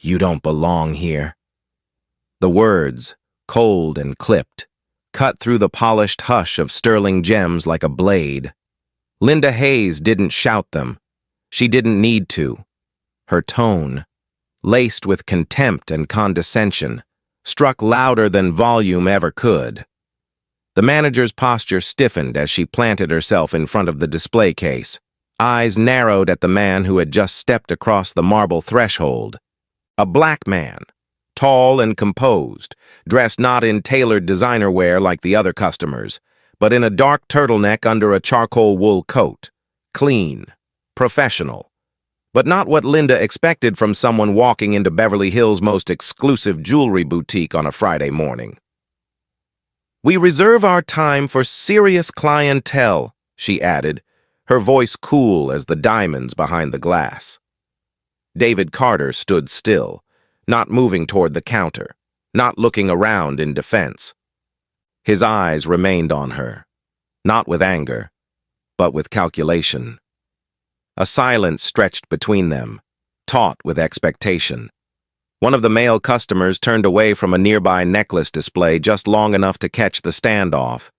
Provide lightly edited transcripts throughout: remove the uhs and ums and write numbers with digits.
"You don't belong here." The words, cold and clipped, cut through the polished hush of sterling gems like a blade. Linda Hayes didn't shout them. She didn't need to. Her tone, laced with contempt and condescension, struck louder than volume ever could. The manager's posture stiffened as she planted herself in front of the display case, eyes narrowed at the man who had just stepped across the marble threshold. A black man, tall and composed, dressed not in tailored designer wear like the other customers, but in a dark turtleneck under a charcoal wool coat. Clean, professional, but not what Linda expected from someone walking into Beverly Hills' most exclusive jewelry boutique on a Friday morning. "We reserve our time for serious clientele," she added, her voice cool as the diamonds behind the glass. David Carter stood still, not moving toward the counter, not looking around in defense. His eyes remained on her, not with anger, but with calculation. A silence stretched between them, taut with expectation. One of the male customers turned away from a nearby necklace display just long enough to catch the standoff.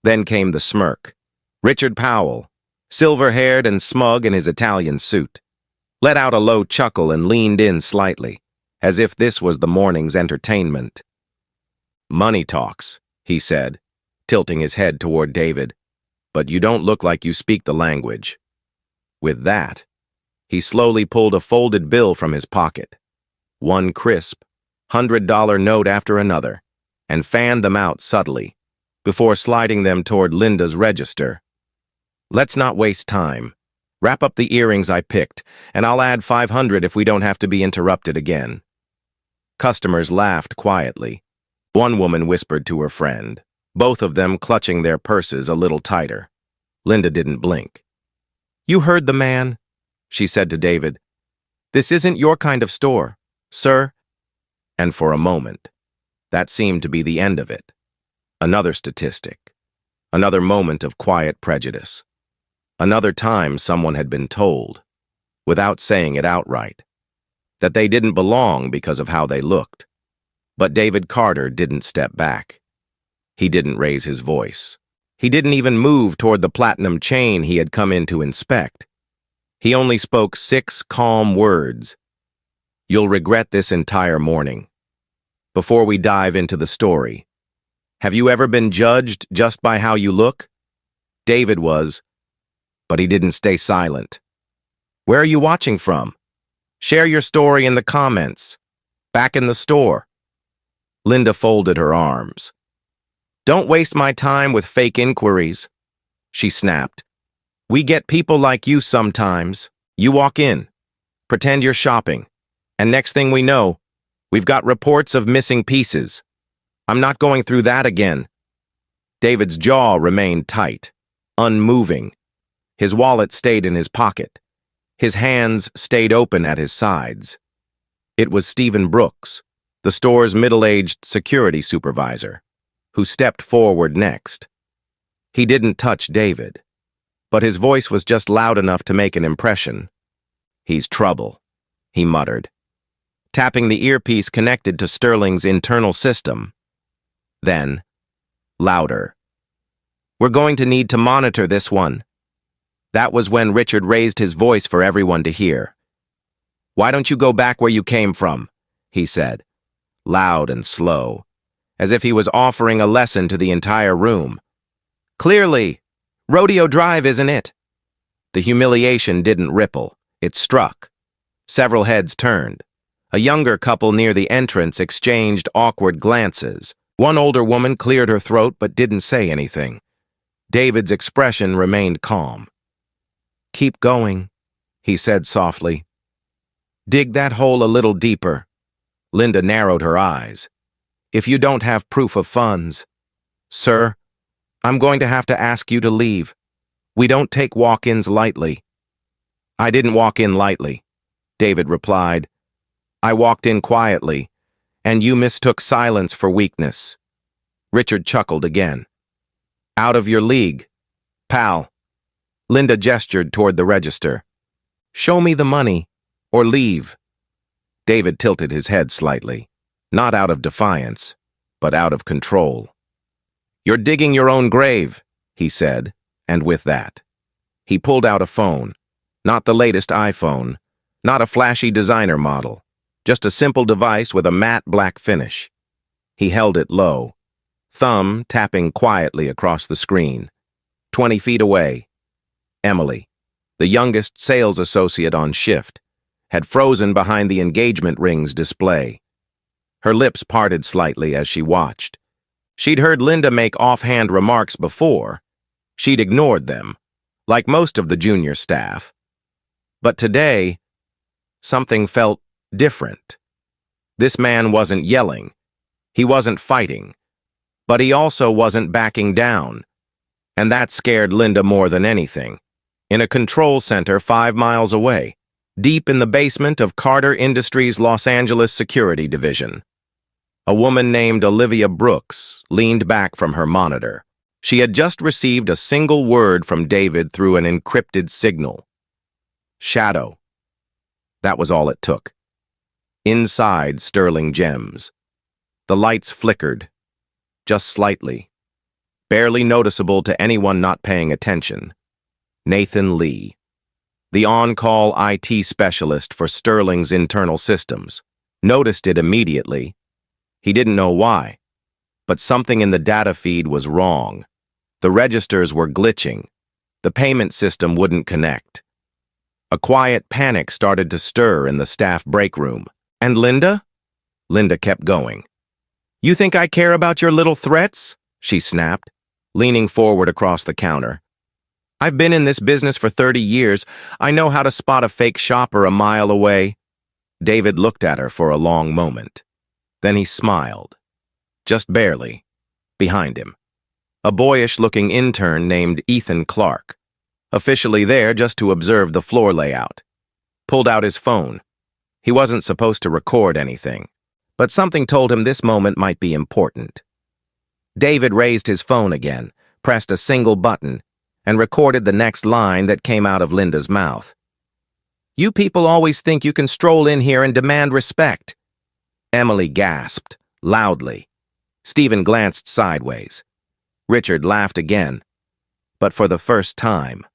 Then came the smirk. Richard Powell, silver-haired and smug in his Italian suit, let out a low chuckle and leaned in slightly, as if this was the morning's entertainment. "Money talks," he said, tilting his head toward David, "but you don't look like you speak the language." With that, he slowly pulled a folded bill from his pocket, one crisp, $100 note after another, and fanned them out subtly, before sliding them toward Linda's register. "Let's not waste time. Wrap up the earrings I picked, and I'll add 500 if we don't have to be interrupted again." Customers laughed quietly. One woman whispered to her friend, both of them clutching their purses a little tighter. Linda didn't blink. "You heard the man," she said to David. "This isn't your kind of store, sir." And for a moment, that seemed to be the end of it. Another statistic. Another moment of quiet prejudice. Another time someone had been told, without saying it outright, that they didn't belong because of how they looked. But David Carter didn't step back. He didn't raise his voice. He didn't even move toward the platinum chain he had come in to inspect. He only spoke 6 calm words. "You'll regret this entire morning. Before we dive into the story, have you ever been judged just by how you look?" David was, but he didn't stay silent. "Where are you watching from? Share your story in the comments. Back in the store." Linda folded her arms. "Don't waste my time with fake inquiries," she snapped. "We get people like you sometimes. You walk in, pretend you're shopping, and next thing we know, we've got reports of missing pieces. I'm not going through that again." David's jaw remained tight, unmoving. His wallet stayed in his pocket. His hands stayed open at his sides. It was Stephen Brooks, the store's middle-aged security supervisor, who stepped forward next. He didn't touch David, but his voice was just loud enough to make an impression. "He's trouble," he muttered, tapping the earpiece connected to Sterling's internal system. Then, louder, "We're going to need to monitor this one." That was when Richard raised his voice for everyone to hear. "Why don't you go back where you came from?" he said, loud and slow, as if he was offering a lesson to the entire room. "Clearly, Rodeo Drive, isn't it?" The humiliation didn't ripple, it struck. Several heads turned. A younger couple near the entrance exchanged awkward glances. One older woman cleared her throat but didn't say anything. David's expression remained calm. "Keep going," he said softly. "Dig that hole a little deeper." Linda narrowed her eyes. "If you don't have proof of funds, sir, I'm going to have to ask you to leave. We don't take walk-ins lightly." "I didn't walk in lightly," David replied. "I walked in quietly, and you mistook silence for weakness." Richard chuckled again. "Out of your league, pal." Linda gestured toward the register. "Show me the money, or leave." David tilted his head slightly, not out of defiance, but out of control. "You're digging your own grave," he said, and with that, he pulled out a phone, not the latest iPhone, not a flashy designer model, just a simple device with a matte black finish. He held it low, thumb tapping quietly across the screen. 20 feet away, Emily, the youngest sales associate on shift, had frozen behind the engagement ring's display. Her lips parted slightly as she watched. She'd heard Linda make offhand remarks before. She'd ignored them, like most of the junior staff. But today, something felt different. This man wasn't yelling. He wasn't fighting. But he also wasn't backing down. And that scared Linda more than anything. In a control center 5 miles away, deep in the basement of Carter Industries' Los Angeles Security Division, a woman named Olivia Brooks leaned back from her monitor. She had just received a single word from David through an encrypted signal. Shadow. That was all it took. Inside Sterling Gems, the lights flickered, just slightly, barely noticeable to anyone not paying attention. Nathan Lee, the on-call IT specialist for Sterling's internal systems, noticed it immediately. He didn't know why, but something in the data feed was wrong. The registers were glitching. The payment system wouldn't connect. A quiet panic started to stir in the staff break room. "And Linda?" Linda kept going. "You think I care about your little threats?" she snapped, leaning forward across the counter. "I've been in this business for 30 years. I know how to spot a fake shopper a mile away." David looked at her for a long moment. Then he smiled. Just barely. Behind him, a boyish-looking intern named Ethan Clark, officially there just to observe the floor layout, pulled out his phone. He wasn't supposed to record anything, but something told him this moment might be important. David raised his phone again, pressed a single button, and recorded the next line that came out of Linda's mouth. "You people always think you can stroll in here and demand respect." Emily gasped, loudly. Stephen glanced sideways. Richard laughed again, but for the first time.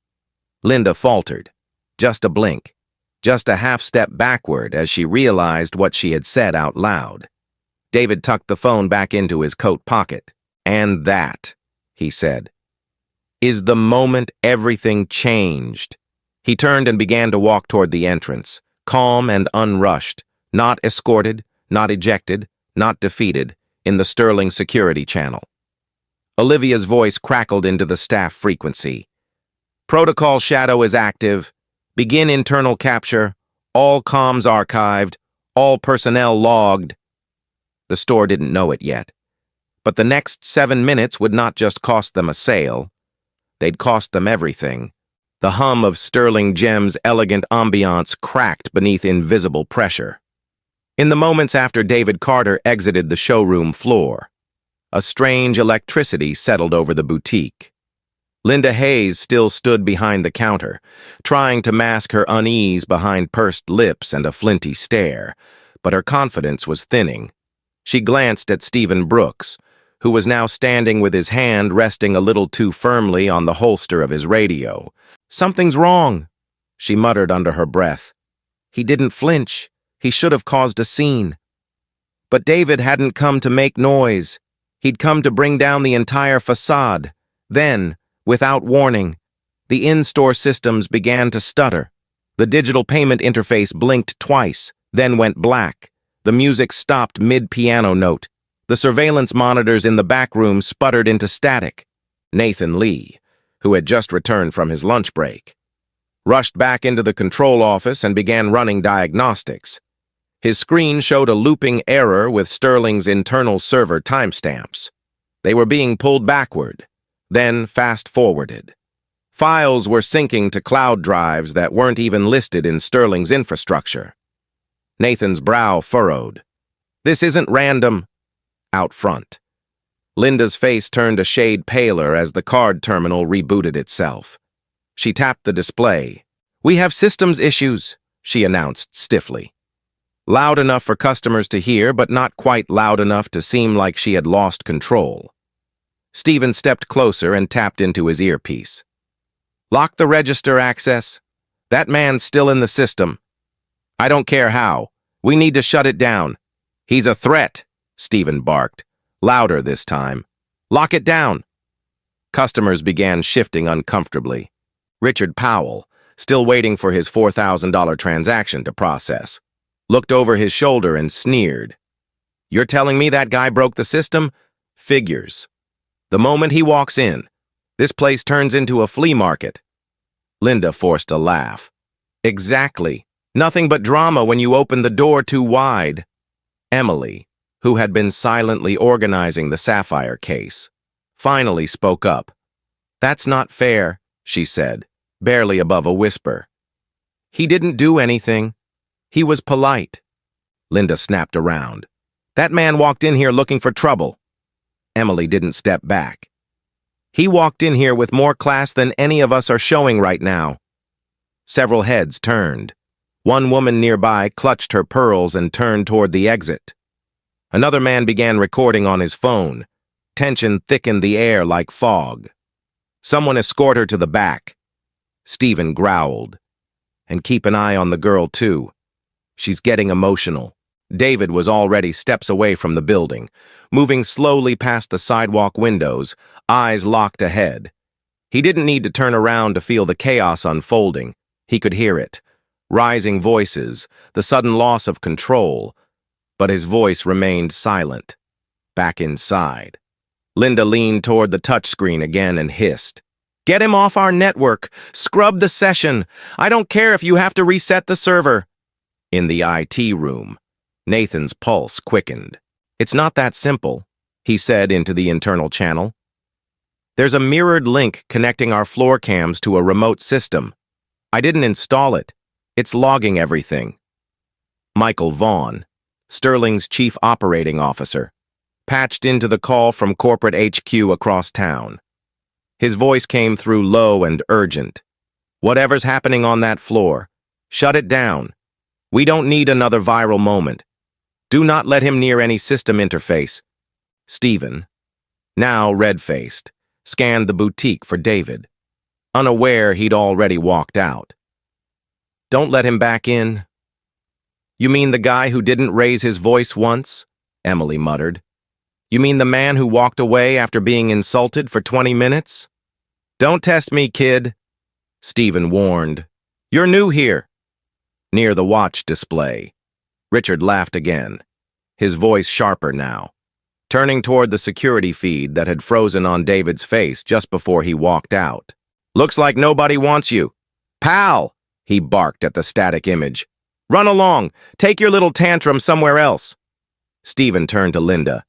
Linda faltered, just a blink, just a half-step backward as she realized what she had said out loud. David tucked the phone back into his coat pocket. "And that," he said, "is the moment everything changed." He turned and began to walk toward the entrance, calm and unrushed, not escorted, not ejected, not defeated, in the Sterling security channel. Olivia's voice crackled into the staff frequency. "Protocol Shadow is active. Begin internal capture. All comms archived. All personnel logged." The store didn't know it yet, but the next 7 minutes would not just cost them a sale. They'd cost them everything. The hum of Sterling Gems' elegant ambiance cracked beneath invisible pressure. In the moments after David Carter exited the showroom floor, a strange electricity settled over the boutique. Linda Hayes still stood behind the counter, trying to mask her unease behind pursed lips and a flinty stare, but her confidence was thinning. She glanced at Stephen Brooks, who was now standing with his hand resting a little too firmly on the holster of his radio. "Something's wrong," she muttered under her breath. "He didn't flinch. He should have caused a scene." But David hadn't come to make noise. He'd come to bring down the entire facade. Then, without warning, the in-store systems began to stutter. The digital payment interface blinked twice, then went black. The music stopped mid-piano note. The surveillance monitors in the back room sputtered into static. Nathan Lee, who had just returned from his lunch break, rushed back into the control office and began running diagnostics. His screen showed a looping error with Sterling's internal server timestamps. They were being pulled backward, then fast-forwarded. Files were syncing to cloud drives that weren't even listed in Sterling's infrastructure. Nathan's brow furrowed. "This isn't random." Out front, Linda's face turned a shade paler as the card terminal rebooted itself. She tapped the display. "We have systems issues," she announced stiffly. Loud enough for customers to hear, but not quite loud enough to seem like she had lost control. Stephen stepped closer and tapped into his earpiece. "Lock the register access. That man's still in the system. I don't care how. We need to shut it down. He's a threat," Stephen barked, louder this time. "Lock it down." Customers began shifting uncomfortably. Richard Powell, still waiting for his $4,000 transaction to process, looked over his shoulder and sneered. "You're telling me that guy broke the system? Figures. The moment he walks in, this place turns into a flea market." Linda forced a laugh. "Exactly. Nothing but drama when you open the door too wide." Emily, who had been silently organizing the Sapphire case, finally spoke up. "That's not fair," she said, barely above a whisper. "He didn't do anything. He was polite." Linda snapped around. "That man walked in here looking for trouble." Emily didn't step back. "He walked in here with more class than any of us are showing right now." Several heads turned. One woman nearby clutched her pearls and turned toward the exit. Another man began recording on his phone. Tension thickened the air like fog. "Someone escort her to the back." Stephen growled. "And keep an eye on the girl, too. She's getting emotional." David was already steps away from the building, moving slowly past the sidewalk windows, eyes locked ahead. He didn't need to turn around to feel the chaos unfolding. He could hear it. Rising voices, the sudden loss of control. But his voice remained silent. Back inside. Linda leaned toward the touchscreen again and hissed. "Get him off our network! Scrub the session! I don't care if you have to reset the server!" In the IT room, Nathan's pulse quickened. "It's not that simple," he said into the internal channel. "There's a mirrored link connecting our floor cams to a remote system. I didn't install it. It's logging everything." Michael Vaughn, Sterling's chief operating officer, patched into the call from corporate HQ across town. His voice came through low and urgent. "Whatever's happening on that floor, shut it down. We don't need another viral moment. Do not let him near any system interface." Stephen, now red-faced, scanned the boutique for David, unaware he'd already walked out. "Don't let him back in." "You mean the guy who didn't raise his voice once?" Emily muttered. "You mean the man who walked away after being insulted for 20 minutes? "Don't test me, kid," Stephen warned. "You're new here." Near the watch display, Richard laughed again, his voice sharper now, turning toward the security feed that had frozen on David's face just before he walked out. "Looks like nobody wants you. Pal!" he barked at the static image. "Run along. Take your little tantrum somewhere else." Stephen turned to Linda.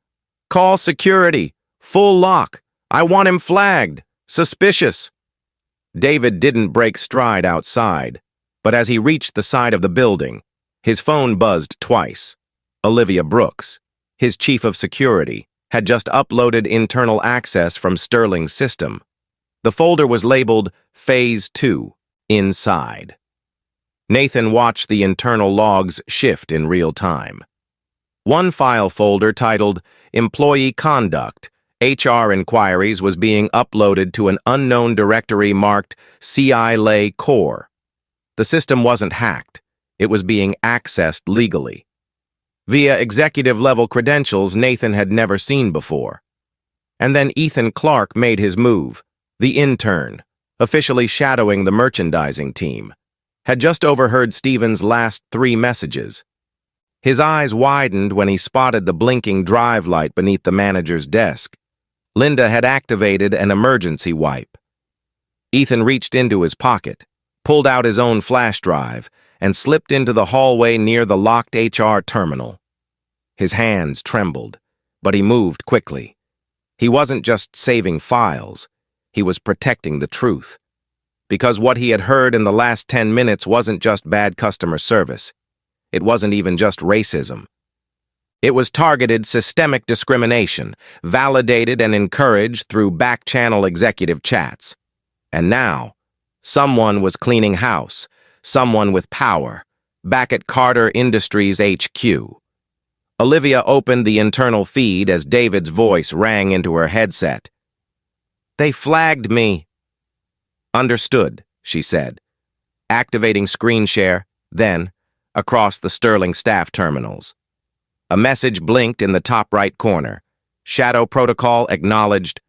"Call security. Full lock. I want him flagged. Suspicious." David didn't break stride outside, but as he reached the side of the building, his phone buzzed twice. Olivia Brooks, his chief of security, had just uploaded internal access from Sterling's system. The folder was labeled Phase 2, Inside. Nathan watched the internal logs shift in real time. One file folder titled Employee Conduct, HR Inquiries was being uploaded to an unknown directory marked CI Lay Core. The system wasn't hacked. It was being accessed legally. Via executive-level credentials Nathan had never seen before. And then Ethan Clark made his move. The intern, officially shadowing the merchandising team, had just overheard Stephen's last 3 messages. His eyes widened when he spotted the blinking drive light beneath the manager's desk. Linda had activated an emergency wipe. Ethan reached into his pocket, pulled out his own flash drive, and slipped into the hallway near the locked HR terminal. His hands trembled, but he moved quickly. He wasn't just saving files, he was protecting the truth. Because what he had heard in the last 10 minutes wasn't just bad customer service. It wasn't even just racism. It was targeted systemic discrimination, validated and encouraged through back-channel executive chats. And now, someone was cleaning house, someone with power, back at Carter Industries HQ. Olivia opened the internal feed as David's voice rang into her headset. "They flagged me." "Understood," she said, activating screen share, then, across the Sterling staff terminals. A message blinked in the top right corner. Shadow protocol acknowledged.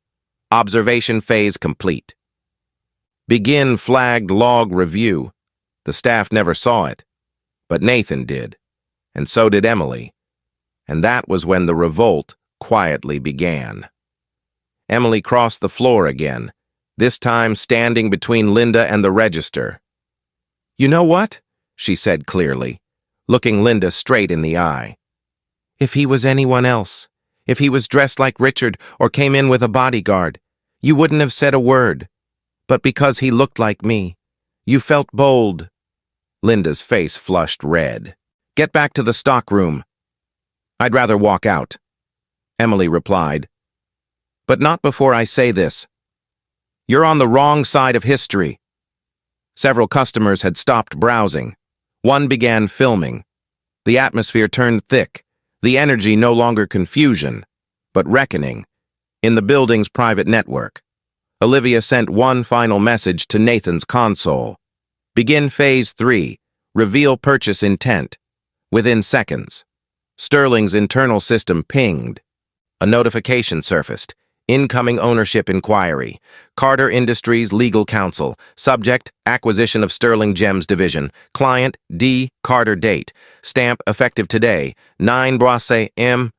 Observation phase complete. Begin flagged log review. The staff never saw it, but Nathan did, and so did Emily. And that was when the revolt quietly began. Emily crossed the floor again, this time standing between Linda and the register. "You know what?" she said clearly, looking Linda straight in the eye. "If he was anyone else, if he was dressed like Richard or came in with a bodyguard, you wouldn't have said a word. But because he looked like me, you felt bold." Linda's face flushed red. "Get back to the stockroom." "I'd rather walk out," Emily replied. "But not before I say this. You're on the wrong side of history." Several customers had stopped browsing. One began filming. The atmosphere turned thick, the energy no longer confusion, but reckoning, in the building's private network. Olivia sent one final message to Nathan's console. "Begin Phase 3. Reveal purchase intent." Within seconds, Sterling's internal system pinged. A notification surfaced. Incoming ownership inquiry. Carter Industries Legal Counsel. Subject, acquisition of Sterling Gems Division. Client, D. Carter. Date. Stamp effective today. 9 Brasse M.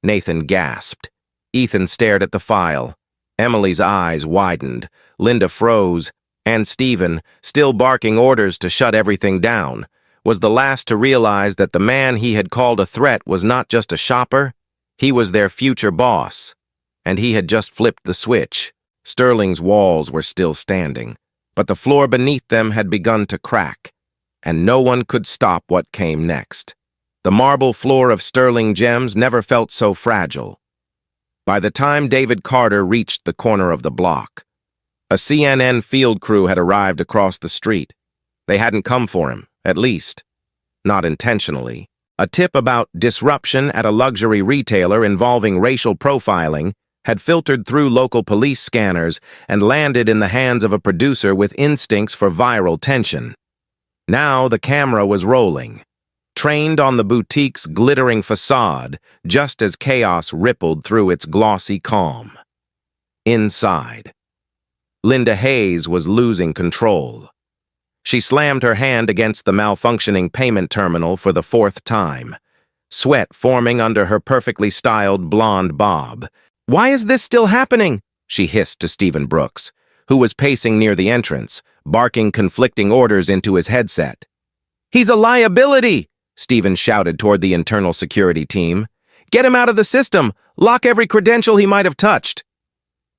Nathan gasped. Ethan stared at the file. Emily's eyes widened. Linda froze. And Stephen, still barking orders to shut everything down, was the last to realize that the man he had called a threat was not just a shopper, he was their future boss. And he had just flipped the switch. Sterling's walls were still standing, but the floor beneath them had begun to crack, and no one could stop what came next. The marble floor of Sterling Gems never felt so fragile. By the time David Carter reached the corner of the block, a CNN field crew had arrived across the street. They hadn't come for him, at least, not intentionally. A tip about disruption at a luxury retailer involving racial profiling had filtered through local police scanners and landed in the hands of a producer with instincts for viral tension. Now the camera was rolling, trained on the boutique's glittering facade, just as chaos rippled through its glossy calm. Inside, Linda Hayes was losing control. She slammed her hand against the malfunctioning payment terminal for the 4th time, sweat forming under her perfectly styled blonde bob. "Why is this still happening?" she hissed to Stephen Brooks, who was pacing near the entrance, barking conflicting orders into his headset. "He's a liability!" Stephen shouted toward the internal security team. "Get him out of the system! Lock every credential he might have touched!"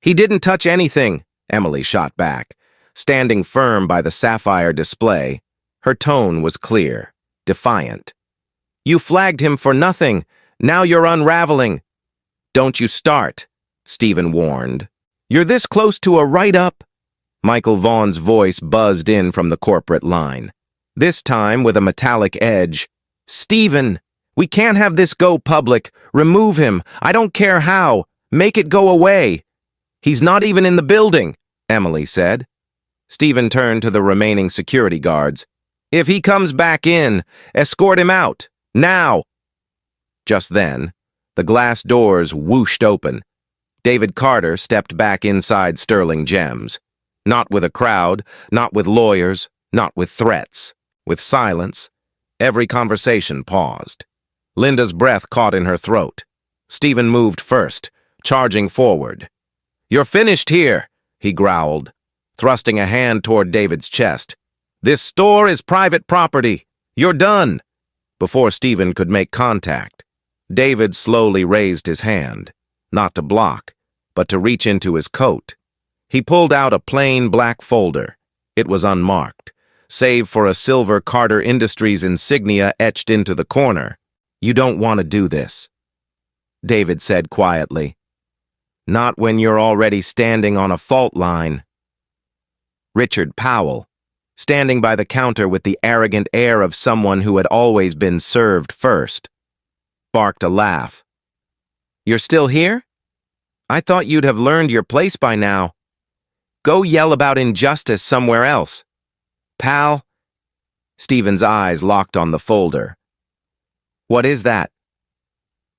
"He didn't touch anything," Emily shot back. Standing firm by the sapphire display, her tone was clear, defiant. "You flagged him for nothing. Now you're unraveling." "Don't you start," Stephen warned. "You're this close to a write-up." Michael Vaughn's voice buzzed in from the corporate line, this time with a metallic edge. "Stephen, we can't have this go public. Remove him. I don't care how. Make it go away." "He's not even in the building," Emily said. Stephen turned to the remaining security guards. "If he comes back in, escort him out. Now!" Just then, the glass doors whooshed open. David Carter stepped back inside Sterling Gems. Not with a crowd, not with lawyers, not with threats. With silence. Every conversation paused. Linda's breath caught in her throat. Stephen moved first, charging forward. "You're finished here," he growled, thrusting a hand toward David's chest. "This store is private property. You're done." Before Stephen could make contact, David slowly raised his hand, not to block, but to reach into his coat. He pulled out a plain black folder. It was unmarked, save for a silver Carter Industries insignia etched into the corner. "You don't want to do this," David said quietly. "Not when you're already standing on a fault line." Richard Powell, standing by the counter with the arrogant air of someone who had always been served first. Barked a laugh. "You're still here? I thought you'd have learned your place by now. Go yell about injustice somewhere else. Pal." Stephen's eyes locked on the folder. "What is that?"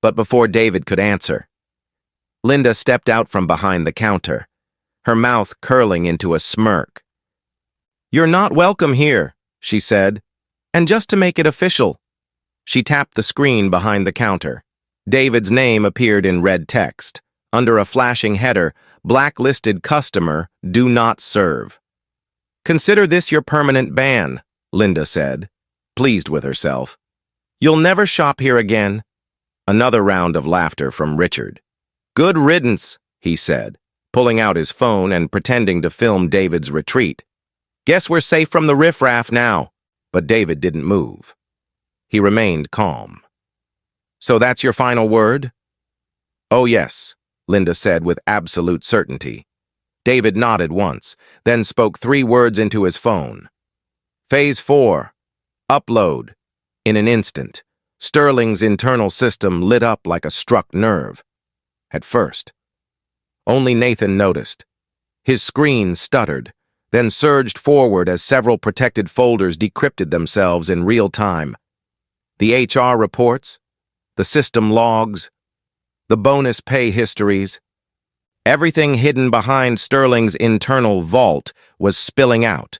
But before David could answer, Linda stepped out from behind the counter, her mouth curling into a smirk. "You're not welcome here," she said, "and just to make it official." She tapped the screen behind the counter. David's name appeared in red text. Under a flashing header, "Blacklisted customer, do not serve." "Consider this your permanent ban," Linda said, pleased with herself. "You'll never shop here again." Another round of laughter from Richard. "Good riddance," he said, pulling out his phone and pretending to film David's retreat. "Guess we're safe from the riffraff now." But David didn't move. He remained calm. "So that's your final word?" "Oh, yes," Linda said with absolute certainty. David nodded once, then spoke 3 words into his phone. "Phase 4. Upload." In an instant, Sterling's internal system lit up like a struck nerve. At first, only Nathan noticed. His screen stuttered, then surged forward as several protected folders decrypted themselves in real time. The HR reports, the system logs, the bonus pay histories. Everything hidden behind Sterling's internal vault was spilling out,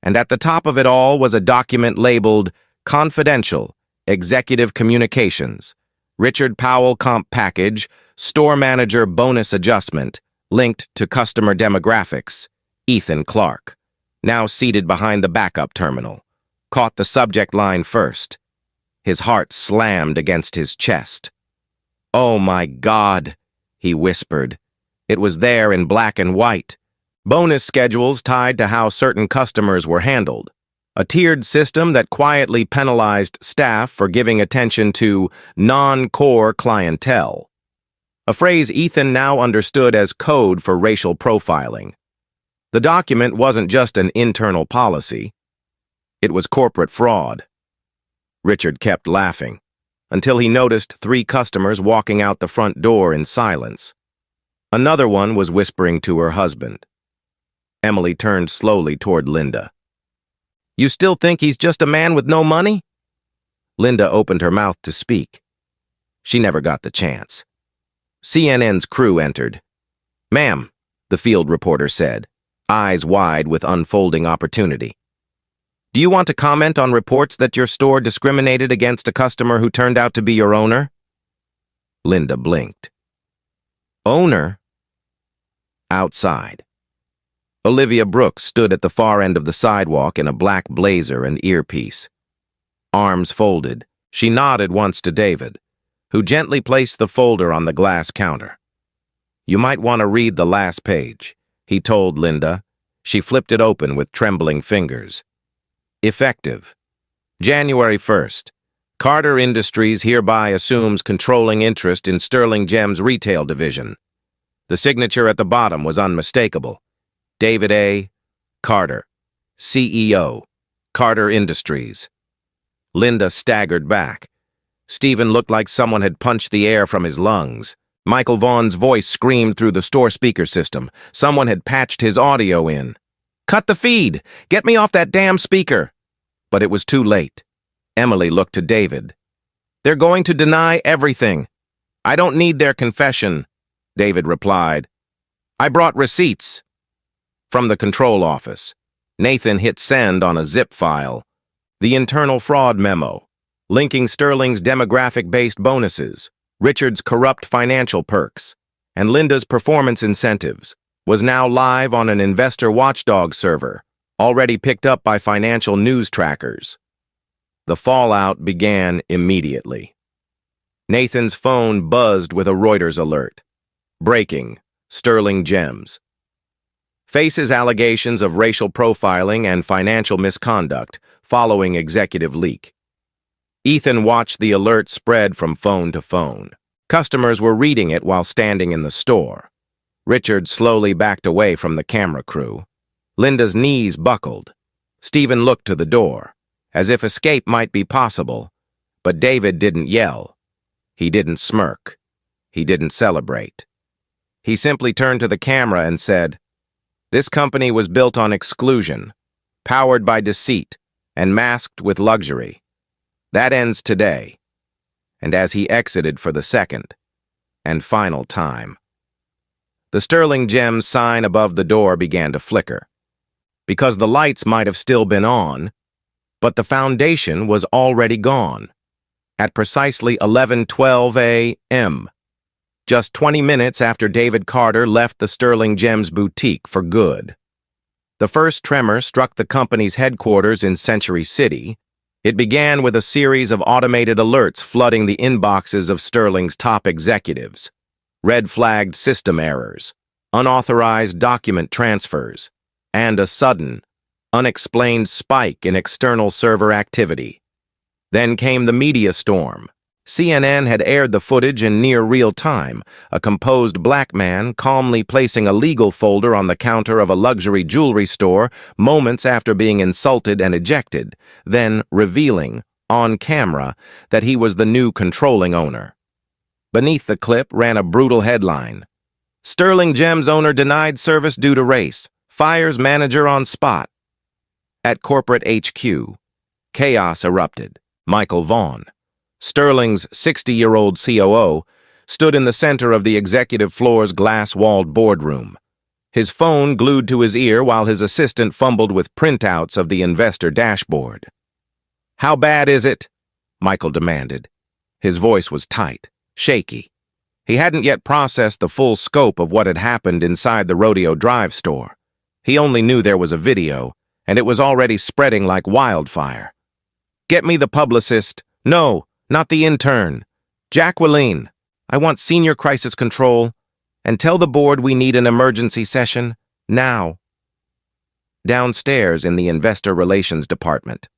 and at the top of it all was a document labeled Confidential, Executive Communications, Richard Powell Comp Package, Store Manager Bonus Adjustment, linked to customer demographics. Ethan Clark, now seated behind the backup terminal, caught the subject line first. His heart slammed against his chest. "Oh my God," he whispered. It was there in black and white. Bonus schedules tied to how certain customers were handled. A tiered system that quietly penalized staff for giving attention to non-core clientele. A phrase Ethan now understood as code for racial profiling. The document wasn't just an internal policy. It was corporate fraud. Richard kept laughing, until he noticed 3 customers walking out the front door in silence. Another one was whispering to her husband. Emily turned slowly toward Linda. "You still think he's just a man with no money?" Linda opened her mouth to speak. She never got the chance. CNN's crew entered. "Ma'am," the field reporter said, eyes wide with unfolding opportunity. "Do you want to comment on reports that your store discriminated against a customer who turned out to be your owner?" Linda blinked. "Owner?" Outside, Olivia Brooks stood at the far end of the sidewalk in a black blazer and earpiece. Arms folded, she nodded once to David, who gently placed the folder on the glass counter. "You might want to read the last page," he told Linda. She flipped it open with trembling fingers. Effective. January 1st. Carter Industries hereby assumes controlling interest in Sterling Gems retail division. The signature at the bottom was unmistakable. David A. Carter, CEO, Carter Industries. Linda staggered back. Stephen looked like someone had punched the air from his lungs. Michael Vaughn's voice screamed through the store speaker system. Someone had patched his audio in. "Cut the feed! Get me off that damn speaker!" But it was too late. Emily looked to David. "They're going to deny everything." "I don't need their confession," David replied. "I brought receipts." From the control office, Nathan hit send on a zip file. The internal fraud memo, linking Sterling's demographic-based bonuses, Richard's corrupt financial perks, and Linda's performance incentives, was now live on an investor watchdog server, already picked up by financial news trackers. The fallout began immediately. Nathan's phone buzzed with a Reuters alert. Breaking, Sterling Gems. Faces allegations of racial profiling and financial misconduct following executive leak. Ethan watched the alert spread from phone to phone. Customers were reading it while standing in the store. Richard slowly backed away from the camera crew. Linda's knees buckled. Stephen looked to the door, as if escape might be possible, but David didn't yell. He didn't smirk. He didn't celebrate. He simply turned to the camera and said, "This company was built on exclusion, powered by deceit, and masked with luxury. That ends today." And as he exited for the second and final time, the Sterling Gems sign above the door began to flicker, because the lights might have still been on, but the foundation was already gone. At precisely 11:12 a.m., just 20 minutes after David Carter left the Sterling Gems boutique for good. The first tremor struck the company's headquarters in Century City. It began with a series of automated alerts flooding the inboxes of Sterling's top executives. Red-flagged system errors, unauthorized document transfers, and a sudden, unexplained spike in external server activity. Then came the media storm. CNN had aired the footage in near real time, a composed black man calmly placing a legal folder on the counter of a luxury jewelry store moments after being insulted and ejected, then revealing, on camera, that he was the new controlling owner. Beneath the clip ran a brutal headline: "Sterling Gems owner denied service due to race, fires manager on spot." At corporate HQ, chaos erupted. Michael Vaughn, Sterling's 60-year-old COO, stood in the center of the executive floor's glass-walled boardroom, his phone glued to his ear while his assistant fumbled with printouts of the investor dashboard. "How bad is it?" Michael demanded. His voice was tight, shaky. He hadn't yet processed the full scope of what had happened inside the Rodeo Drive store. He only knew there was a video, and it was already spreading like wildfire. "Get me the publicist. No, not the intern. Jacqueline, I want senior crisis control. And tell the board we need an emergency session, now." Downstairs in the investor relations department,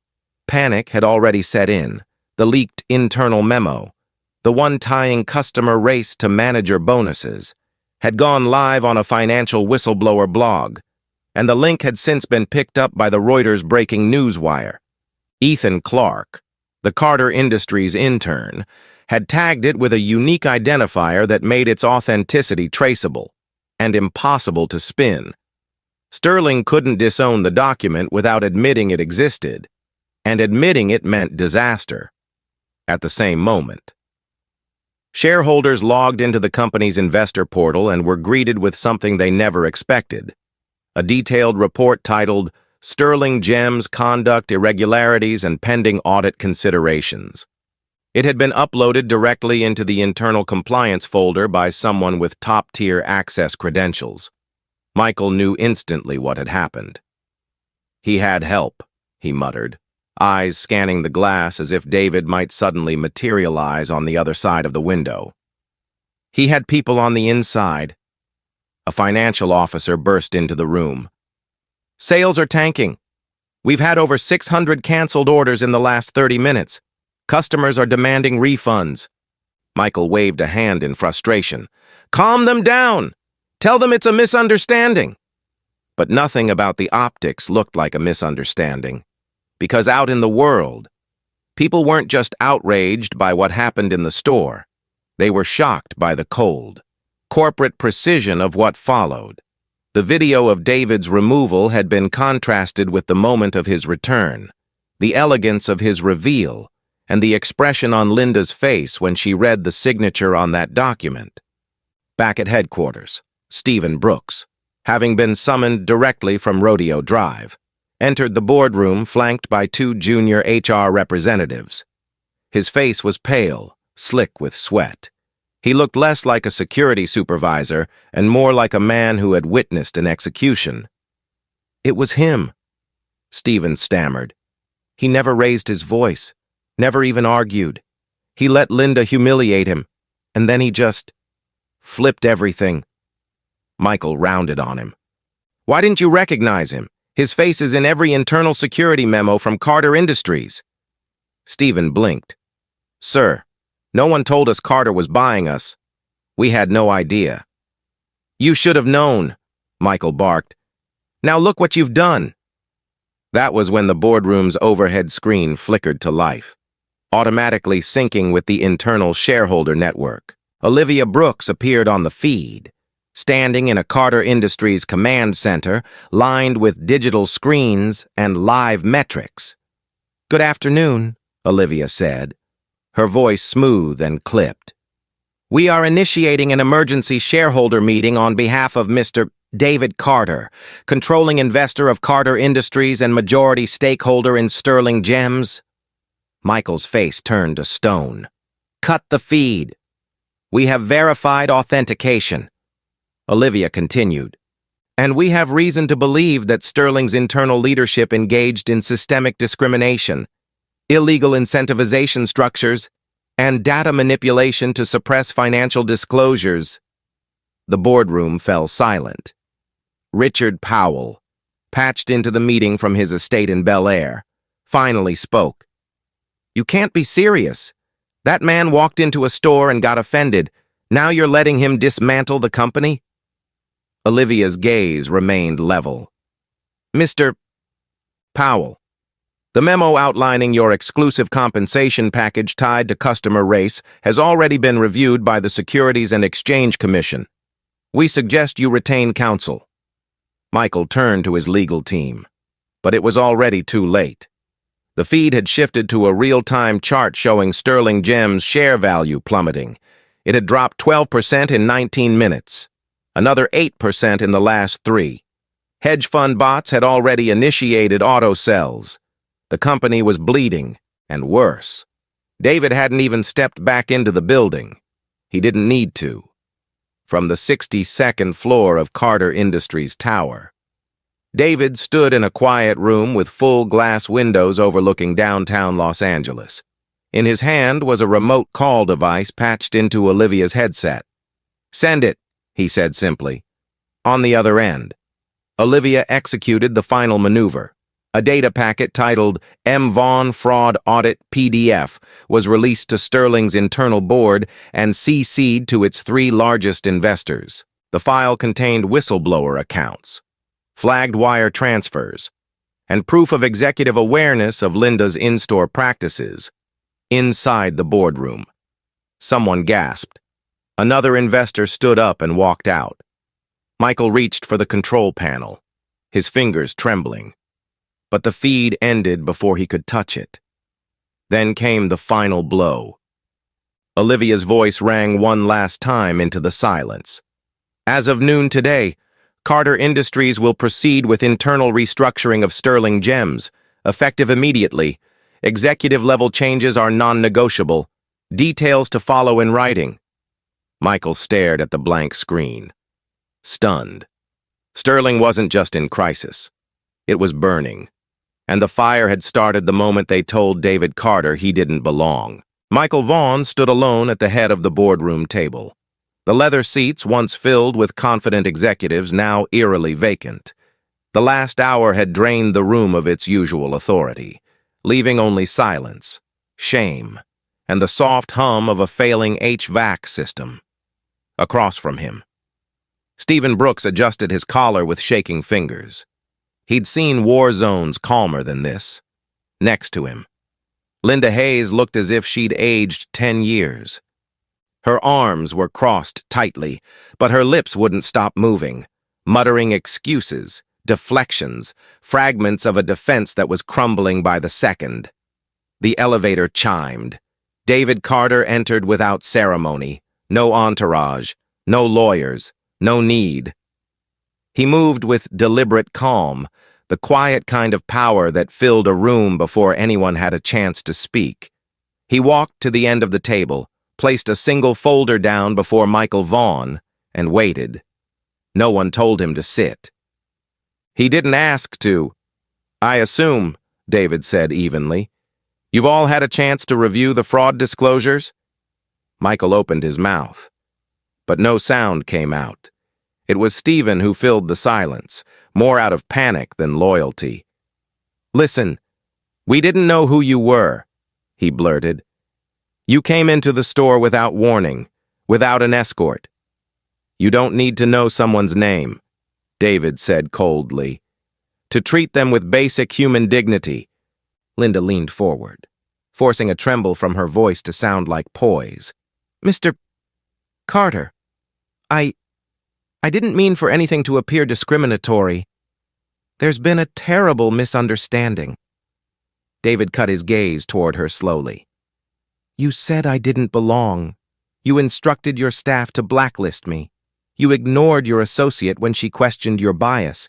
panic had already set in. The leaked internal memo, the one tying customer race to manager bonuses, had gone live on a financial whistleblower blog, and the link had since been picked up by the Reuters breaking news wire. Ethan Clark, the Carter Industries intern, had tagged it with a unique identifier that made its authenticity traceable and impossible to spin. Sterling couldn't disown the document without admitting it existed, and admitting it meant disaster. At the same moment, shareholders logged into the company's investor portal and were greeted with something they never expected: a detailed report titled "Sterling Gems Conduct Irregularities and Pending Audit Considerations." It had been uploaded directly into the internal compliance folder by someone with top-tier access credentials. Michael knew instantly what had happened. "He had help," he muttered, eyes scanning the glass as if David might suddenly materialize on the other side of the window. "He had people on the inside." A financial officer burst into the room. "Sales are tanking. We've had over 600 canceled orders in the last 30 minutes. Customers are demanding refunds." Michael waved a hand in frustration. "Calm them down. Tell them it's a misunderstanding." But nothing about the optics looked like a misunderstanding, because out in the world, people weren't just outraged by what happened in the store. They were shocked by the cold, corporate precision of what followed. The video of David's removal had been contrasted with the moment of his return, the elegance of his reveal, and the expression on Linda's face when she read the signature on that document. Back at headquarters, Stephen Brooks, having been summoned directly from Rodeo Drive, entered the boardroom flanked by two junior HR representatives. His face was pale, slick with sweat. He looked less like a security supervisor and more like a man who had witnessed an execution. "It was him," Stephen stammered. "He never raised his voice, never even argued. He let Linda humiliate him, and then he just flipped everything." Michael rounded on him. "Why didn't you recognize him? His face is in every internal security memo from Carter Industries." Stephen blinked. "Sir, no one told us Carter was buying us. We had no idea." "You should have known," Michael barked. "Now look what you've done." That was when the boardroom's overhead screen flickered to life, automatically syncing with the internal shareholder network. Olivia Brooks appeared on the feed, standing in a Carter Industries command center lined with digital screens and live metrics. "Good afternoon," Olivia said, her voice smooth and clipped. "We are initiating an emergency shareholder meeting on behalf of Mr. David Carter, controlling investor of Carter Industries and majority stakeholder in Sterling Gems." Michael's face turned to stone. "Cut the feed. We have verified authentication." Olivia continued. "And we have reason to believe that Sterling's internal leadership engaged in systemic discrimination, illegal incentivization structures, and data manipulation to suppress financial disclosures." The boardroom fell silent. Richard Powell, patched into the meeting from his estate in Bel Air, finally spoke. "You can't be serious. That man walked into a store and got offended. Now you're letting him dismantle the company?" Olivia's gaze remained level. "Mr. Powell, the memo outlining your exclusive compensation package tied to customer race has already been reviewed by the Securities and Exchange Commission. We suggest you retain counsel." Michael turned to his legal team, but it was already too late. The feed had shifted to a real-time chart showing Sterling Gems' share value plummeting. It had dropped 12% in 19 minutes, another 8% in the last 3. Hedge fund bots had already initiated auto sells. The company was bleeding, and worse. David hadn't even stepped back into the building. He didn't need to. From the 62nd floor of Carter Industries Tower, David stood in a quiet room with full glass windows overlooking downtown Los Angeles. In his hand was a remote call device patched into Olivia's headset. "Send it," he said simply. On the other end, Olivia executed the final maneuver. A data packet titled M. Vaughn Fraud Audit PDF was released to Sterling's internal board and CC'd to its 3 largest investors. The file contained whistleblower accounts, flagged wire transfers, and proof of executive awareness of Linda's in-store practices. Inside the boardroom, someone gasped. Another investor stood up and walked out. Michael reached for the control panel, his fingers trembling. But the feed ended before he could touch it. Then came the final blow. Olivia's voice rang one last time into the silence. "As of noon today, Carter Industries will proceed with internal restructuring of Sterling Gems, effective immediately. Executive-level changes are non-negotiable. Details to follow in writing." Michael stared at the blank screen, stunned. Sterling wasn't just in crisis. It was burning. And the fire had started the moment they told David Carter he didn't belong. Michael Vaughn stood alone at the head of the boardroom table. The leather seats, once filled with confident executives, now eerily vacant. The last hour had drained the room of its usual authority, leaving only silence, shame, and the soft hum of a failing HVAC system. Across from him, Stephen Brooks adjusted his collar with shaking fingers. He'd seen war zones calmer than this. Next to him, Linda Hayes looked as if she'd aged 10 years. Her arms were crossed tightly, but her lips wouldn't stop moving, muttering excuses, deflections, fragments of a defense that was crumbling by the second. The elevator chimed. David Carter entered without ceremony, no entourage, no lawyers, no need. He moved with deliberate calm, the quiet kind of power that filled a room before anyone had a chance to speak. He walked to the end of the table, placed a single folder down before Michael Vaughn, and waited. No one told him to sit. He didn't ask to. "I assume," David said evenly, "you've all had a chance to review the fraud disclosures?" Michael opened his mouth, but no sound came out. It was Stephen who filled the silence, more out of panic than loyalty. "Listen, we didn't know who you were," he blurted. "You came into the store without warning, without an escort. You don't need to know someone's name," David said coldly. To treat them with basic human dignity. Linda leaned forward, forcing a tremble from her voice to sound like poise. Mr. Carter, I didn't mean for anything to appear discriminatory. There's been a terrible misunderstanding. David cut his gaze toward her slowly. You said I didn't belong. You instructed your staff to blacklist me. You ignored your associate when she questioned your bias.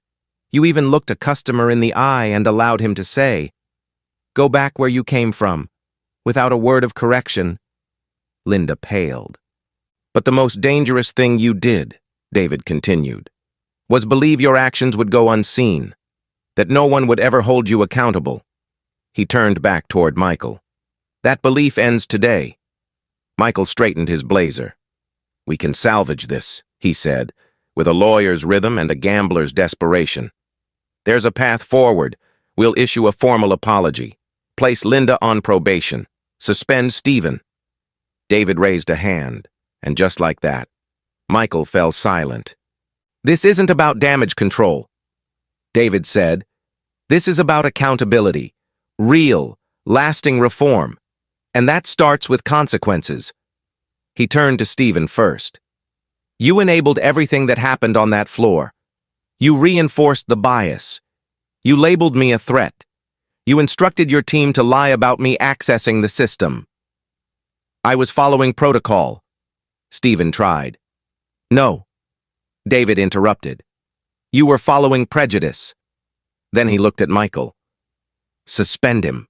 You even looked a customer in the eye and allowed him to say, "Go back where you came from," without a word of correction. Linda paled. But the most dangerous thing you did, David continued, was believe your actions would go unseen, that no one would ever hold you accountable. He turned back toward Michael. That belief ends today. Michael straightened his blazer. We can salvage this, he said, with a lawyer's rhythm and a gambler's desperation. There's a path forward. We'll issue a formal apology. Place Linda on probation. Suspend Stephen. David raised a hand, and just like that, Michael fell silent. This isn't about damage control, David said. This is about accountability, real, lasting reform, and that starts with consequences. He turned to Stephen first. You enabled everything that happened on that floor. You reinforced the bias. You labeled me a threat. You instructed your team to lie about me accessing the system. I was following protocol. Stephen tried. No, David interrupted. You were following prejudice. Then he looked at Michael. Suspend him.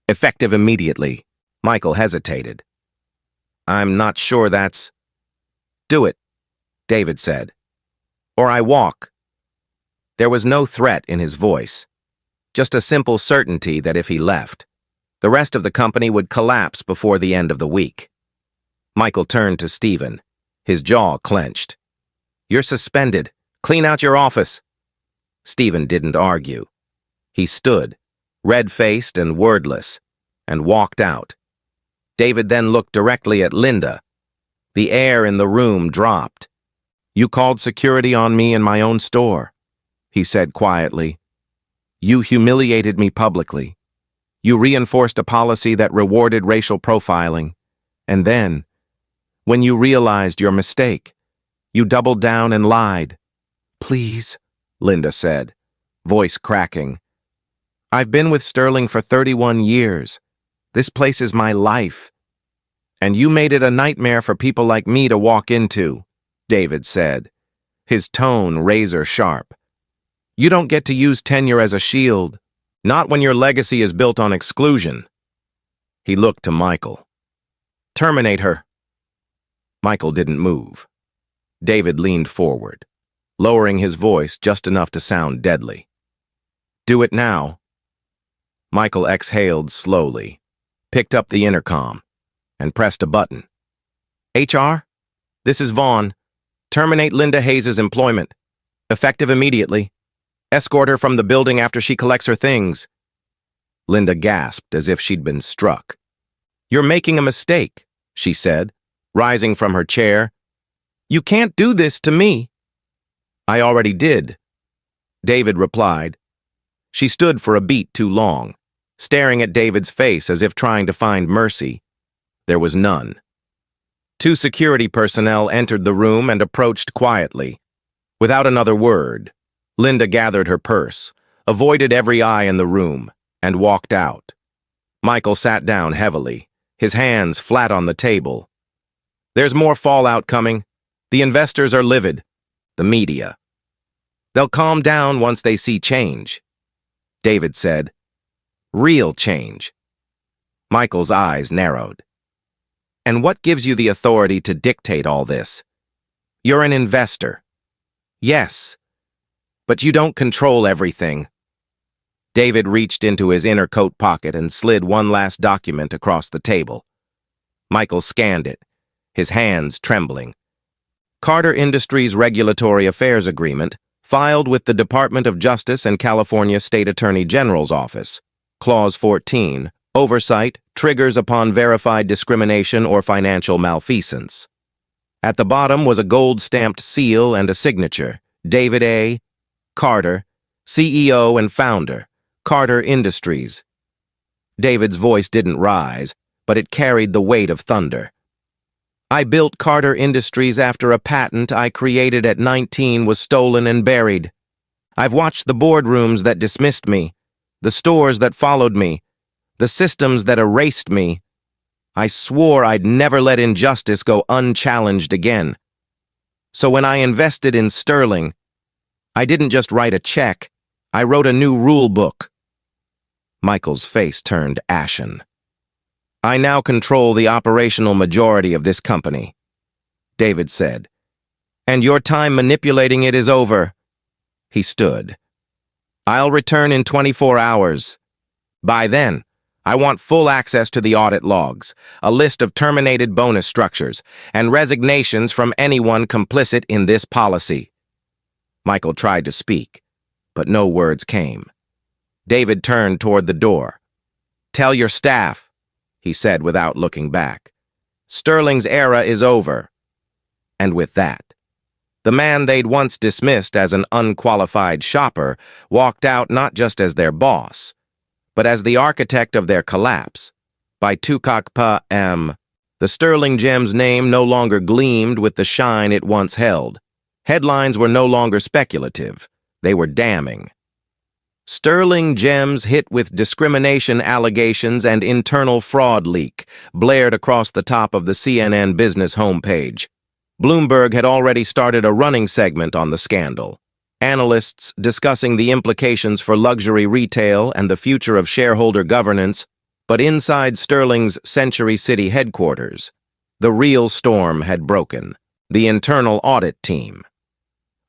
Effective immediately. Michael hesitated. I'm not sure that's... Do it, David said. Or I walk. There was no threat in his voice, just a simple certainty that if he left, the rest of the company would collapse before the end of the week. Michael turned to Stephen, his jaw clenched. You're suspended. Clean out your office. Stephen didn't argue. He stood, red-faced and wordless, and walked out. David then looked directly at Linda. The air in the room dropped. You called security on me in my own store, he said quietly. You humiliated me publicly. You reinforced a policy that rewarded racial profiling. And then, when you realized your mistake, you doubled down and lied. Please, Linda said, voice cracking. I've been with Sterling for 31 years. This place is my life. And you made it a nightmare for people like me to walk into, David said, his tone razor sharp. You don't get to use tenure as a shield, not when your legacy is built on exclusion. He looked to Michael. Terminate her. Michael didn't move. David leaned forward, lowering his voice just enough to sound deadly. Do it now. Michael exhaled slowly, picked up the intercom, and pressed a button. HR? This is Vaughn. Terminate Linda Hayes' employment. Effective immediately. Escort her from the building after she collects her things. Linda gasped as if she'd been struck. You're making a mistake, she said, rising from her chair. You can't do this to me. I already did, David replied. She stood for a beat too long, staring at David's face as if trying to find mercy. There was none. 2 security personnel entered the room and approached quietly. Without another word, Linda gathered her purse, avoided every eye in the room, and walked out. Michael sat down heavily, his hands flat on the table. There's more fallout coming. The investors are livid. The media. They'll calm down once they see change. David said, real change. Michael's eyes narrowed. And what gives you the authority to dictate all this? You're an investor. Yes, but you don't control everything. David reached into his inner coat pocket and slid one last document across the table. Michael scanned it, his hands trembling. Carter Industries Regulatory Affairs Agreement, filed with the Department of Justice and California State Attorney General's Office. Clause 14, oversight triggers upon verified discrimination or financial malfeasance. At the bottom was a gold-stamped seal and a signature, David A. Carter, CEO and founder, Carter Industries. David's voice didn't rise, but it carried the weight of thunder. I built Carter Industries after a patent I created at 19 was stolen and buried. I've watched the boardrooms that dismissed me, the stores that followed me, the systems that erased me. I swore I'd never let injustice go unchallenged again. So when I invested in Sterling, I didn't just write a check, I wrote a new rule book. Michael's face turned ashen. I now control the operational majority of this company, David said. And your time manipulating it is over. He stood. I'll return in 24 hours. By then, I want full access to the audit logs, a list of terminated bonus structures, and resignations from anyone complicit in this policy. Michael tried to speak, but no words came. David turned toward the door. Tell your staff, he said without looking back. Sterling's era is over. And with that, the man they'd once dismissed as an unqualified shopper walked out not just as their boss, but as the architect of their collapse. By Tukak Pa-M, the Sterling Gems name no longer gleamed with the shine it once held. Headlines were no longer speculative. They were damning. Sterling Gems hit with discrimination allegations and internal fraud leak blared across the top of the CNN business homepage. Bloomberg had already started a running segment on the scandal. Analysts discussing the implications for luxury retail and the future of shareholder governance, but inside Sterling's Century City headquarters, the real storm had broken. The internal audit team.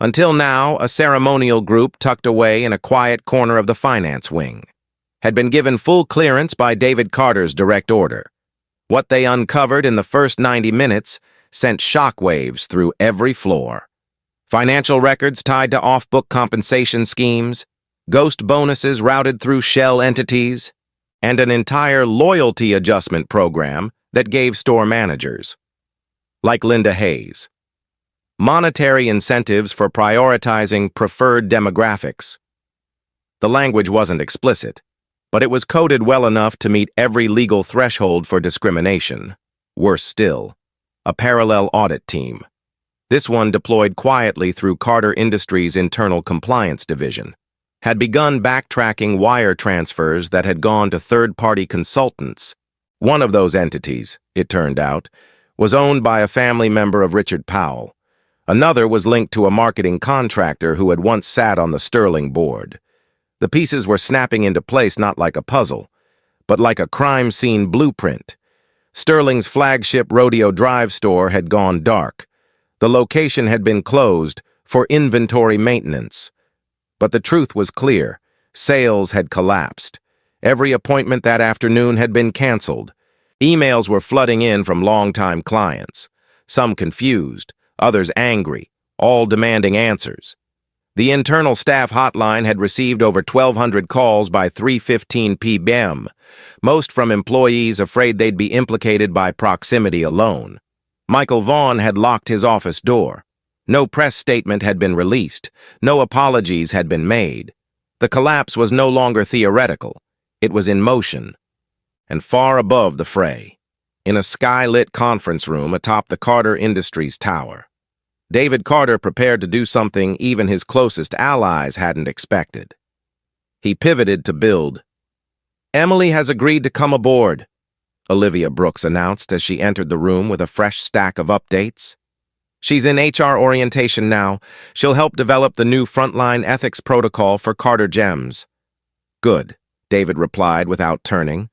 Until now, a ceremonial group tucked away in a quiet corner of the finance wing had been given full clearance by David Carter's direct order. What they uncovered in the first 90 minutes sent shockwaves through every floor. Financial records tied to off-book compensation schemes, ghost bonuses routed through shell entities, and an entire loyalty adjustment program that gave store managers, like Linda Hayes, monetary incentives for prioritizing preferred demographics. The language wasn't explicit, but it was coded well enough to meet every legal threshold for discrimination. Worse still, a parallel audit team. This one deployed quietly through Carter Industries' internal compliance division, had begun backtracking wire transfers that had gone to third-party consultants. One of those entities, it turned out, was owned by a family member of Richard Powell. Another was linked to a marketing contractor who had once sat on the Sterling board. The pieces were snapping into place not like a puzzle, but like a crime scene blueprint. Sterling's flagship Rodeo Drive store had gone dark. The location had been closed for inventory maintenance. But the truth was clear. Sales had collapsed. Every appointment that afternoon had been canceled. Emails were flooding in from longtime clients. Some confused, others angry, all demanding answers. The internal staff hotline had received over 1,200 calls by 3:15 p.m., most from employees afraid they'd be implicated by proximity alone. Michael Vaughn had locked his office door. No press statement had been released. No apologies had been made. The collapse was no longer theoretical. It was in motion. And far above the fray, in a sky-lit conference room atop the Carter Industries tower, David Carter prepared to do something even his closest allies hadn't expected. He pivoted to build. Emily has agreed to come aboard, Olivia Brooks announced as she entered the room with a fresh stack of updates. She's in HR orientation now. She'll help develop the new frontline ethics protocol for Carter Gems. Good, David replied without turning.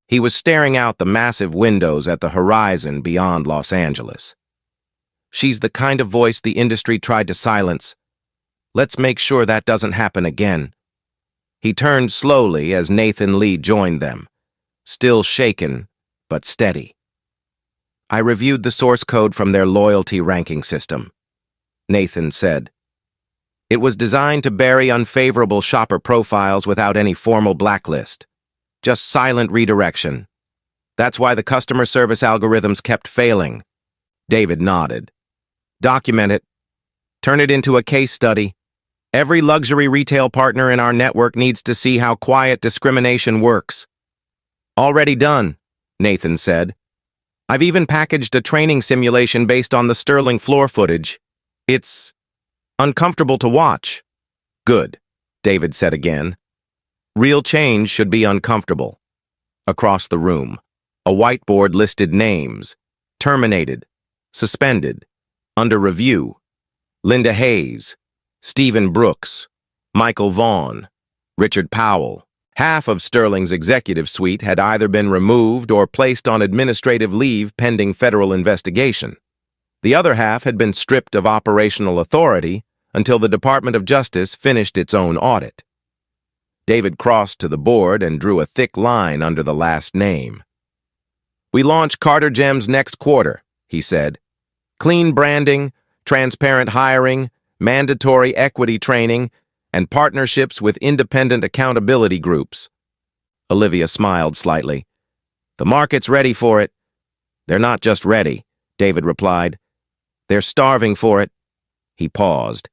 He was staring out the massive windows at the horizon beyond Los Angeles. She's the kind of voice the industry tried to silence. Let's make sure that doesn't happen again. He turned slowly as Nathan Lee joined them, still shaken, but steady. I reviewed the source code from their loyalty ranking system, Nathan said. It was designed to bury unfavorable shopper profiles without any formal blacklist, just silent redirection. That's why the customer service algorithms kept failing. David nodded. Document it. Turn it into a case study. Every luxury retail partner in our network needs to see how quiet discrimination works. Already done, Nathan said. I've even packaged a training simulation based on the Sterling floor footage. It's uncomfortable to watch. Good, David said again. Real change should be uncomfortable. Across the room, a whiteboard listed names: terminated, suspended, under review: Linda Hayes, Stephen Brooks, Michael Vaughn, Richard Powell. Half of Sterling's executive suite had either been removed or placed on administrative leave pending federal investigation. The other half had been stripped of operational authority until the Department of Justice finished its own audit. David crossed to the board and drew a thick line under the last name. We launch Carter Gems next quarter, he said. Clean branding, transparent hiring, mandatory equity training, and partnerships with independent accountability groups. Olivia smiled slightly. The market's ready for it. They're not just ready, David replied. They're starving for it. He paused,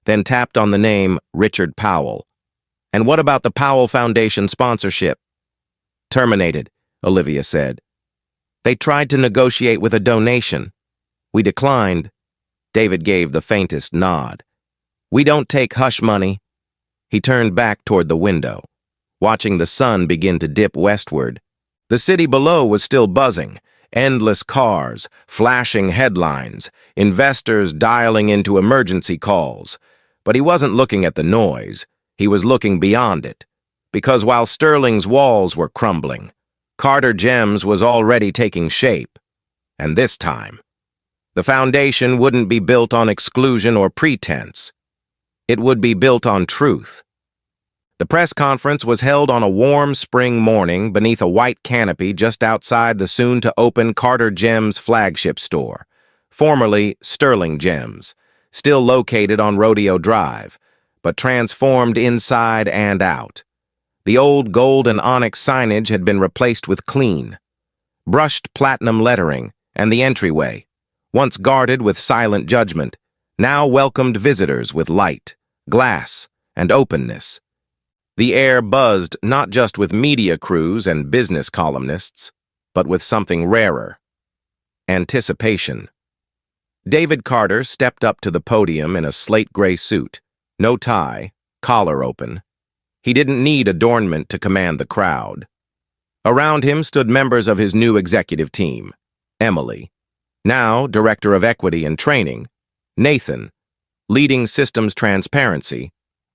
then tapped on the name Richard Powell. And what about the Powell Foundation sponsorship? Terminated, Olivia said. They tried to negotiate with a donation. We declined. David gave the faintest nod. We don't take hush money. He turned back toward the window, watching the sun begin to dip westward. The city below was still buzzing. Endless cars, flashing headlines, investors dialing into emergency calls. But he wasn't looking at the noise. He was looking beyond it. Because while Sterling's walls were crumbling, Carter Gems was already taking shape. And this time, the foundation wouldn't be built on exclusion or pretense. It would be built on truth. The press conference was held on a warm spring morning beneath a white canopy just outside the soon-to-open Carter Gems flagship store, formerly Sterling Gems, still located on Rodeo Drive, but transformed inside and out. The old gold and onyx signage had been replaced with clean, brushed platinum lettering, and the entryway, once guarded with silent judgment, now welcomed visitors with light, glass, and openness. The air buzzed not just with media crews and business columnists, but with something rarer: anticipation. David Carter stepped up to the podium in a slate-gray suit, no tie, collar open. He didn't need adornment to command the crowd. Around him stood members of his new executive team: Emily, now Director of Equity and Training; Nathan, leading Systems Transparency;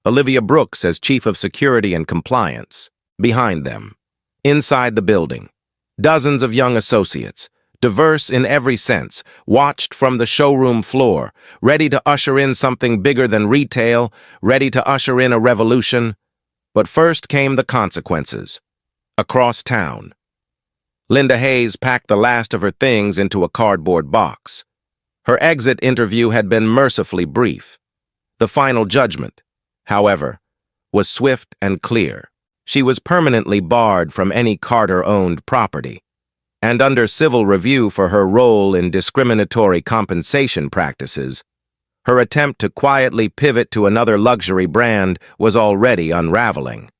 Olivia Brooks as Chief of Security and Compliance. Behind them, inside the building, dozens of young associates, diverse in every sense, watched from the showroom floor, ready to usher in something bigger than retail, ready to usher in a revolution. But first came the consequences. Across town, Linda Hayes packed the last of her things into a cardboard box. Her exit interview had been mercifully brief. The final judgment, however, was swift and clear. She was permanently barred from any Carter-owned property, and under civil review for her role in discriminatory compensation practices. Her attempt to quietly pivot to another luxury brand was already unraveling.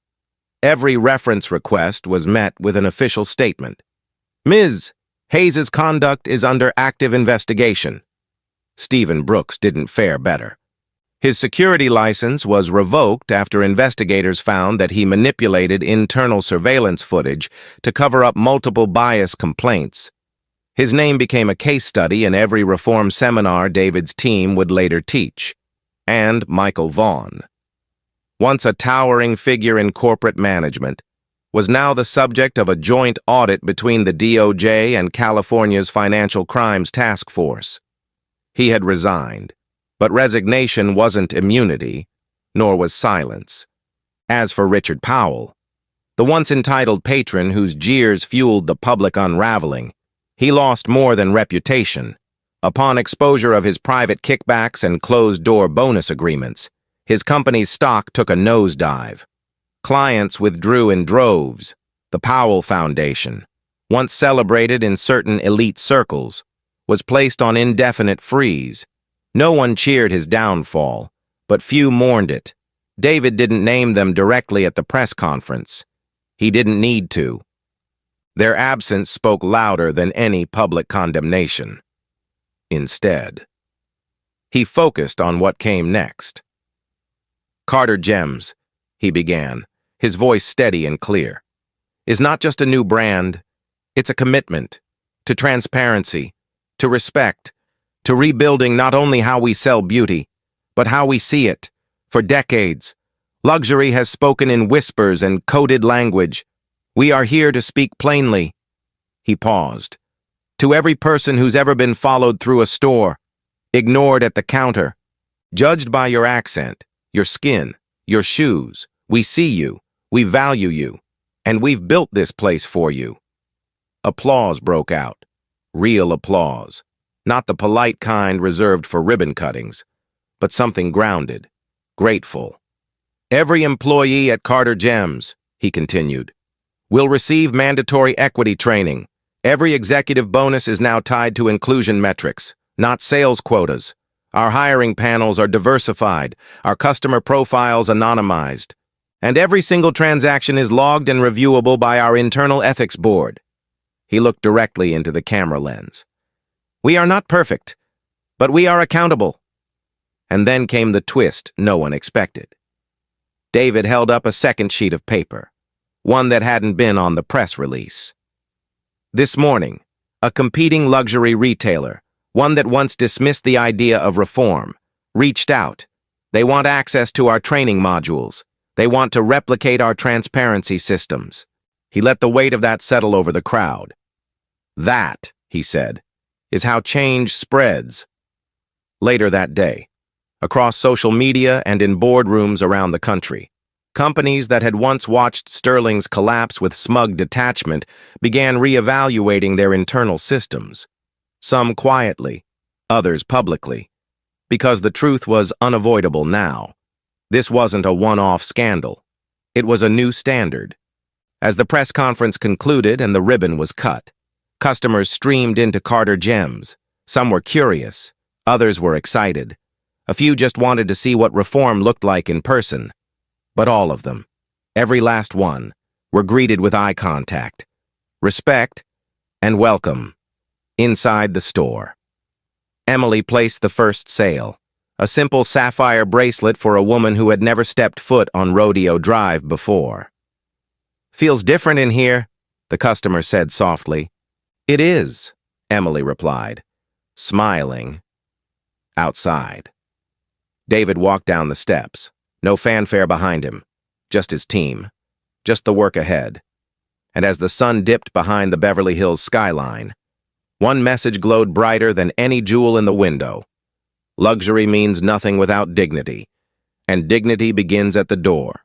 Every reference request was met with an official statement. Ms. Hayes's conduct is under active investigation. Stephen Brooks didn't fare better. His security license was revoked after investigators found that he manipulated internal surveillance footage to cover up multiple bias complaints. His name became a case study in every reform seminar David's team would later teach. And Michael Vaughn, once a towering figure in corporate management, was now the subject of a joint audit between the DOJ and California's Financial Crimes Task Force. He had resigned, but resignation wasn't immunity, nor was silence. As for Richard Powell, the once entitled patron whose jeers fueled the public unraveling, he lost more than reputation. Upon exposure of his private kickbacks and closed-door bonus agreements, his company's stock took a nosedive. Clients withdrew in droves. The Powell Foundation, once celebrated in certain elite circles, was placed on indefinite freeze. No one cheered his downfall, but few mourned it. David didn't name them directly at the press conference. He didn't need to. Their absence spoke louder than any public condemnation. Instead, he focused on what came next. Carter Gems, he began, his voice steady and clear, is not just a new brand, it's a commitment to transparency, to respect, to rebuilding not only how we sell beauty, but how we see it. For decades, luxury has spoken in whispers and coded language. We are here to speak plainly. He paused. To every person who's ever been followed through a store, ignored at the counter, judged by your accent, your skin, your shoes, we see you, we value you, and we've built this place for you. Applause broke out. Real applause. Not the polite kind reserved for ribbon cuttings, but something grounded, grateful. Every employee at Carter Gems, he continued, will receive mandatory equity training. Every executive bonus is now tied to inclusion metrics, not sales quotas. Our hiring panels are diversified, our customer profiles anonymized, and every single transaction is logged and reviewable by our internal ethics board. He looked directly into the camera lens. We are not perfect, but we are accountable. And then came the twist no one expected. David held up a second sheet of paper, one that hadn't been on the press release. This morning, a competing luxury retailer, one that once dismissed the idea of reform, reached out. They want access to our training modules. They want to replicate our transparency systems. He let the weight of that settle over the crowd. That, he said, is how change spreads. Later that day, across social media and in boardrooms around the country, companies that had once watched Sterling's collapse with smug detachment began reevaluating their internal systems. Some quietly, others publicly, because the truth was unavoidable now. This wasn't a one-off scandal. It was a new standard. As the press conference concluded and the ribbon was cut, customers streamed into Carter Gems. Some were curious, others were excited. A few just wanted to see what reform looked like in person. But all of them, every last one, were greeted with eye contact, respect, and welcome. Inside the store, Emily placed the first sale, a simple sapphire bracelet for a woman who had never stepped foot on Rodeo Drive before. Feels different in here, the customer said softly. It is, Emily replied, smiling. Outside, David walked down the steps, no fanfare behind him, just his team, just the work ahead. And as the sun dipped behind the Beverly Hills skyline, one message glowed brighter than any jewel in the window. Luxury means nothing without dignity, and dignity begins at the door.